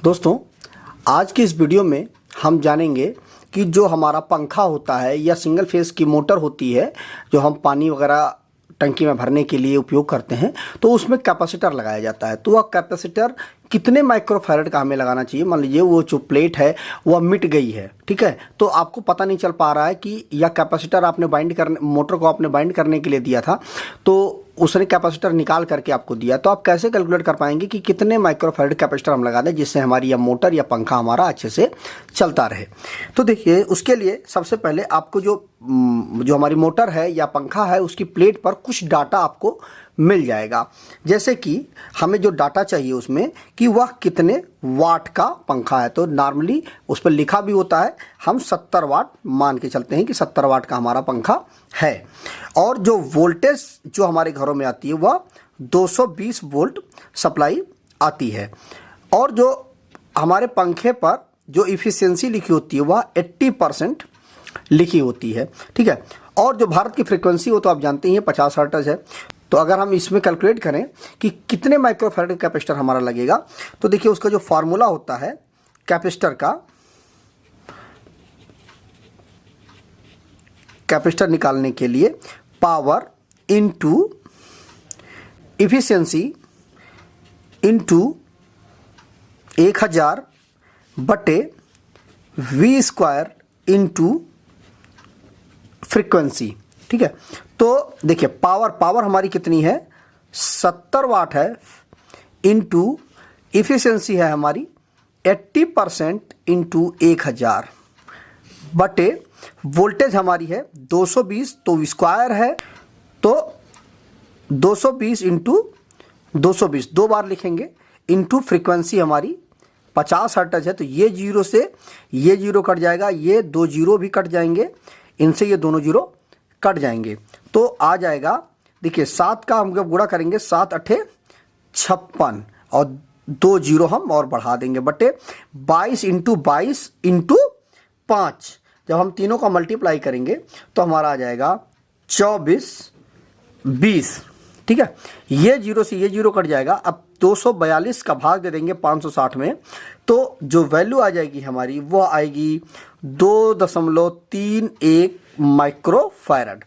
दोस्तों, आज की इस वीडियो में हम जानेंगे कि जो हमारा पंखा होता है या सिंगल फेस की मोटर होती है जो हम पानी वगैरह टंकी में भरने के लिए उपयोग करते हैं, तो उसमें कैपेसिटर लगाया जाता है। तो वह कैपेसिटर कितने माइक्रोफैरड का हमें लगाना चाहिए। मान लीजिए वो जो प्लेट है वह मिट गई है, ठीक है, तो आपको पता नहीं चल पा रहा है कि यह कैपेसिटर आपने बाइंड करने, मोटर को आपने बाइंड करने के लिए दिया था, तो उसने कैपेसिटर निकाल करके आपको दिया, तो आप कैसे कैलकुलेट कर पाएंगे कि कितने माइक्रोफैरड कैपेसिटर हम लगा दें जिससे हमारी यह मोटर या पंखा हमारा अच्छे से चलता रहे। तो देखिए, उसके लिए सबसे पहले आपको जो हमारी मोटर है या पंखा है उसकी प्लेट पर कुछ डाटा आपको मिल जाएगा। जैसे कि हमें जो डाटा चाहिए उसमें कि वह कितने वाट का पंखा है, तो नॉर्मली उस पर लिखा भी होता है, हम 70 वाट मान के चलते हैं कि 70 वाट का हमारा पंखा है। और जो वोल्टेज जो हमारे घरों में आती है वह 220 वोल्ट सप्लाई आती है। और जो हमारे पंखे पर जो इफिशियंसी लिखी होती है वह 80% लिखी होती है, ठीक है। और जो भारत की फ्रीक्वेंसी वो तो आप जानते ही हैं 50 हर्ट्ज है। तो अगर हम इसमें कैलकुलेट करें कि कितने माइक्रोफैरड कैपेसिटर हमारा लगेगा, तो देखिए उसका जो फार्मूला होता है कैपेसिटर का, कैपेसिटर निकालने के लिए पावर इनटू इफिशियंसी इनटू 1000 बटे वी स्क्वायर इनटू फ्रीक्वेंसी, ठीक है। तो देखिए पावर हमारी कितनी है, 70 वाट है, इनटू इफिशियंसी है हमारी 80% इनटू 1000 बटे वोल्टेज हमारी है 220, तो स्क्वायर है, तो 220 इंटू 220 दो बार लिखेंगे, इंटू फ्रीक्वेंसी हमारी 50 हर्ट्ज है। तो ये जीरो से ये जीरो कट जाएगा, ये दो जीरो भी कट जाएंगे, इनसे ये दोनों जीरो कट जाएंगे, तो आ जाएगा। देखिए 7 का हम जब गुणा करेंगे 7 अठे 56 और 2 जीरो हम और बढ़ा देंगे बटे 22 इंटू 22 इंटू 5। जब हम तीनों का मल्टीप्लाई करेंगे तो हमारा आ जाएगा 24 20, ठीक है। ये जीरो से ये जीरो कट जाएगा। अब 242 का भाग दे देंगे 560 में, तो जो वैल्यू आ जाएगी हमारी वो आएगी 2.31 माइक्रोफैरड।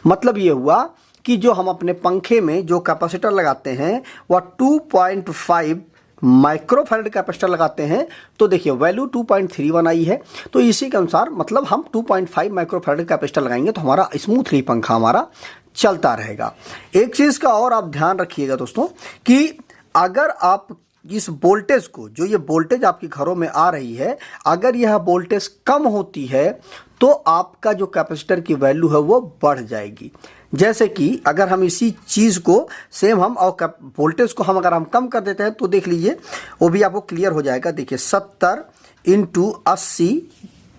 मतलब ये हुआ कि जो हम अपने पंखे में जो कैपेसिटर लगाते हैं वह 2.5 माइक्रोफैरड कैपेसिटर लगाते हैं। तो देखिए वैल्यू 2.31 आई है, तो इसी के अनुसार मतलब हम 2.5 माइक्रोफैरड कैपेसिटर लगाएंगे तो हमारा स्मूथली पंखा हमारा चलता रहेगा। एक चीज़ का और आप ध्यान रखिएगा दोस्तों कि अगर आप इस वोल्टेज को, जो ये वोल्टेज आपके घरों में आ रही है, अगर यह वोल्टेज कम होती है तो आपका जो कैपेसिटर की वैल्यू है वो बढ़ जाएगी। जैसे कि अगर हम इसी चीज़ को सेम हम और वोल्टेज को हम अगर हम कम कर देते हैं तो देख लीजिए वो भी आपको क्लियर हो जाएगा। देखिए 70 इंटू 80,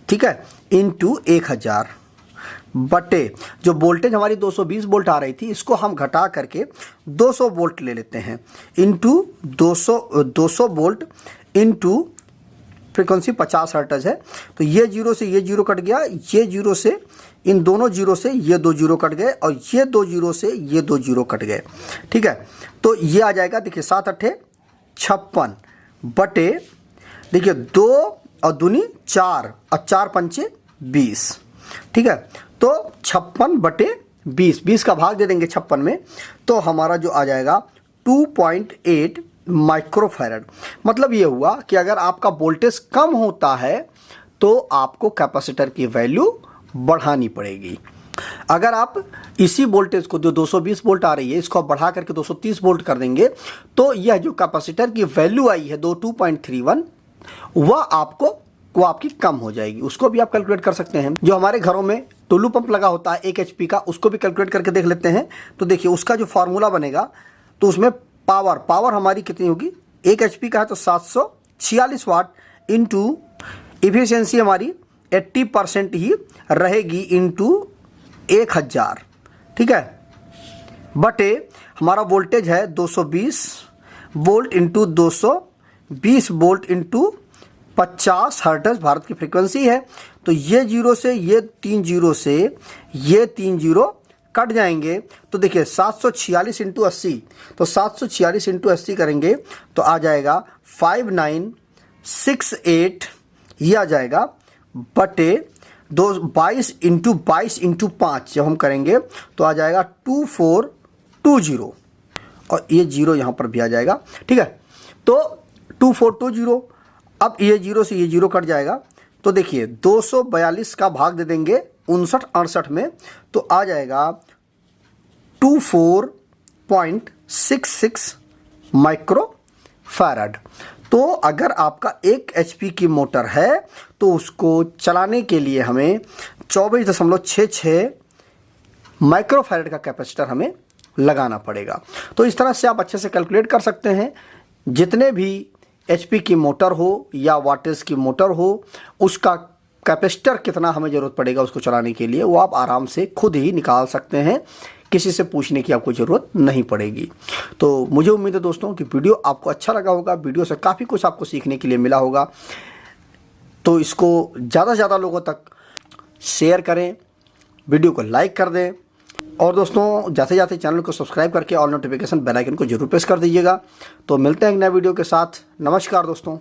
ठीक है, इंटू 1000 बटे जो वोल्टेज हमारी 220 वोल्ट आ रही थी इसको हम घटा करके 200 वोल्ट ले लेते हैं, into 200 volt into frequency 50 hertz है। तो ये जीरो से ये जीरो कट गया, ये जीरो से इन दोनों जीरो से ये दो जीरो कट गए और ये दो जीरो से ये दो जीरो कट गए, ठीक है। तो ये आ जाएगा, देखिए 7 अठे 56 बटे, देखिए 2 और दूनी 4 और 4 पंचे 20, ठीक है। तो 56 बटे 20, 20 का भाग दे देंगे 56 में, तो हमारा जो आ जाएगा 2.8 माइक्रोफैरड। मतलब ये हुआ कि अगर आपका वोल्टेज कम होता है तो आपको कैपेसिटर की वैल्यू बढ़ानी पड़ेगी। अगर आप इसी वोल्टेज को जो 220 वोल्ट आ रही है इसको आप बढ़ा करके 230 वोल्ट कर देंगे तो यह जो कैपेसिटर की वैल्यू आई है 2.31 वह आपकी कम हो जाएगी। उसको भी आप कैलकुलेट कर सकते हैं। जो हमारे घरों में टुल्लू पंप लगा होता है 1 HP का, उसको भी कैलकुलेट करके देख लेते हैं। तो देखिए उसका जो फार्मूला बनेगा तो उसमें पावर हमारी कितनी होगी, 1 HP का है तो 746 वाट इंटू इफिशियंसी हमारी 80% ही रहेगी इंटू 1000, ठीक है, बटे हमारा वोल्टेज है 220 volt into 220 volt into 50 hertz Bharat की फ्रीक्वेंसी है। तो ये जीरो से ये 3 जीरो से ये 3 जीरो कट जाएंगे तो देखिए 746 इंटू 80, तो 746 इंटू 80 करेंगे तो आ जाएगा 5968, ये आ जाएगा बटे 22 इंटू 5 जब हम करेंगे तो आ जाएगा 2420, और ये जीरो यहाँ पर भी आ जाएगा। ठीक है, तो 2420, अब ये जीरो से ये जीरो कट जाएगा तो देखिए 242 का भाग दे देंगे 5968 में तो आ जाएगा 24.66 माइक्रोफैराड। तो अगर आपका 1 HP की मोटर है तो उसको चलाने के लिए हमें 24.66 माइक्रोफैराड का कैपेसिटर हमें लगाना पड़ेगा। तो इस तरह से आप अच्छे से कैलकुलेट कर सकते हैं। जितने भी HP की मोटर हो या वाटेज की मोटर हो, उसका कैपेसिटर कितना हमें ज़रूरत पड़ेगा उसको चलाने के लिए, वो आप आराम से खुद ही निकाल सकते हैं, किसी से पूछने की आपको ज़रूरत नहीं पड़ेगी। तो मुझे उम्मीद है दोस्तों कि वीडियो आपको अच्छा लगा होगा, वीडियो से काफ़ी कुछ आपको सीखने के लिए मिला होगा। तो इसको ज़्यादा से ज़्यादा लोगों तक शेयर करें, वीडियो को लाइक कर दें, और दोस्तों जाते जाते चैनल को सब्सक्राइब करके ऑल नोटिफिकेशन बेल आइकन को जरूर प्रेस कर दीजिएगा। तो मिलते हैं एक नए वीडियो के साथ। नमस्कार दोस्तों।